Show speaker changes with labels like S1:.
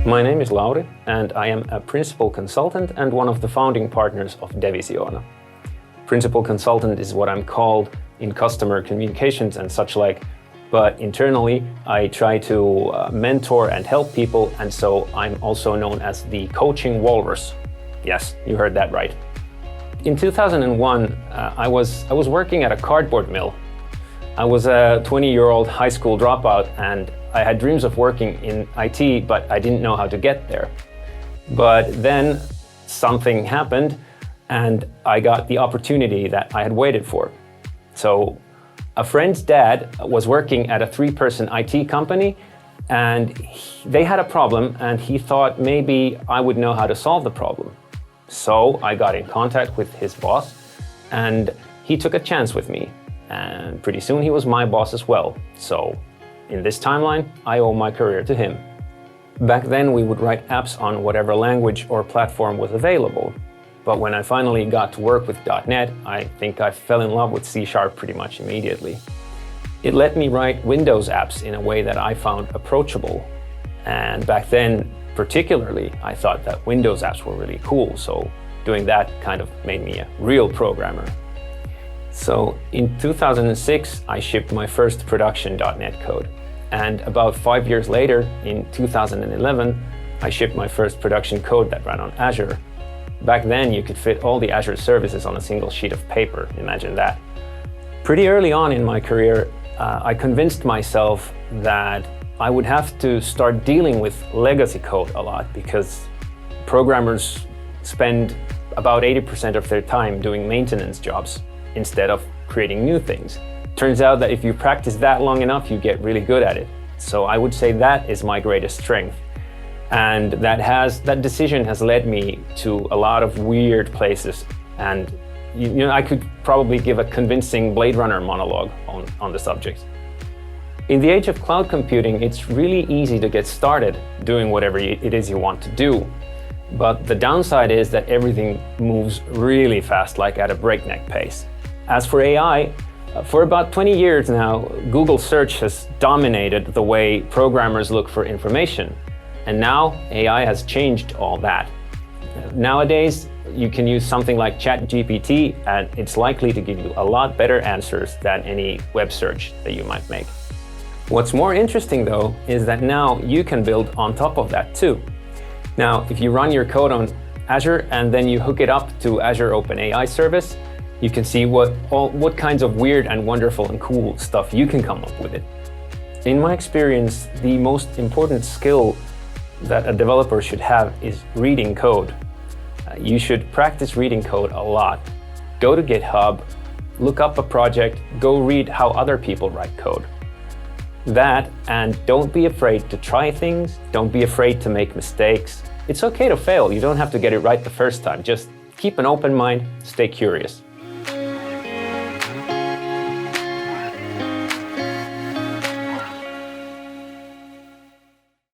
S1: My name is Lauri, and I am a principal consultant and one of the founding partners of Devisioona. Principal consultant is what I'm called in customer communications and such like, but internally I try to mentor and help people, and so I'm also known as the coaching walrus. Yes, you heard that right. In 2001, I was working at a cardboard mill. I was a 20-year-old high school dropout, and I had dreams of working in IT, but I didn't know how to get there. But then something happened, and I got the opportunity that I had waited for. So a friend's dad was working at a 3-person IT company, and they had a problem, and he thought maybe I would know how to solve the problem. So I got in contact with his boss, and he took a chance with me. And pretty soon he was my boss as well. So in this timeline, I owe my career to him. Back then we would write apps on whatever language or platform was available. But when I finally got to work with .NET, I think I fell in love with C# pretty much immediately. It let me write Windows apps in a way that I found approachable. And back then, particularly, I thought that Windows apps were really cool, so doing that kind of made me a real programmer. So in 2006, I shipped my first production .NET code. And about 5 years later, in 2011, I shipped my first production code that ran on Azure. Back then, you could fit all the Azure services on a single sheet of paper. Imagine that. Pretty early on in my career, I convinced myself that I would have to start dealing with legacy code a lot, because programmers spend about 80% of their time doing maintenance jobs instead of creating new things. Turns out that if you practice that long enough, you get really good at it. So I would say that is my greatest strength. And that decision has led me to a lot of weird places. And you know, I could probably give a convincing Blade Runner monologue on the subject. In the age of cloud computing, it's really easy to get started doing whatever it is you want to do. But the downside is that everything moves really fast, like at a breakneck pace. As for AI, for about 20 years now, Google search has dominated the way programmers look for information. And now AI has changed all that. Nowadays, you can use something like ChatGPT, and it's likely to give you a lot better answers than any web search that you might make. What's more interesting though, is that now you can build on top of that too. Now, if you run your code on Azure and then you hook it up to Azure OpenAI service, you can see what kinds of weird and wonderful and cool stuff you can come up with it. In my experience, the most important skill that a developer should have is reading code. You should practice reading code a lot. Go to GitHub, look up a project, go read how other people write code. That, and don't be afraid to try things, don't be afraid to make mistakes. It's okay to fail, you don't have to get it right the first time. Just keep an open mind, stay curious.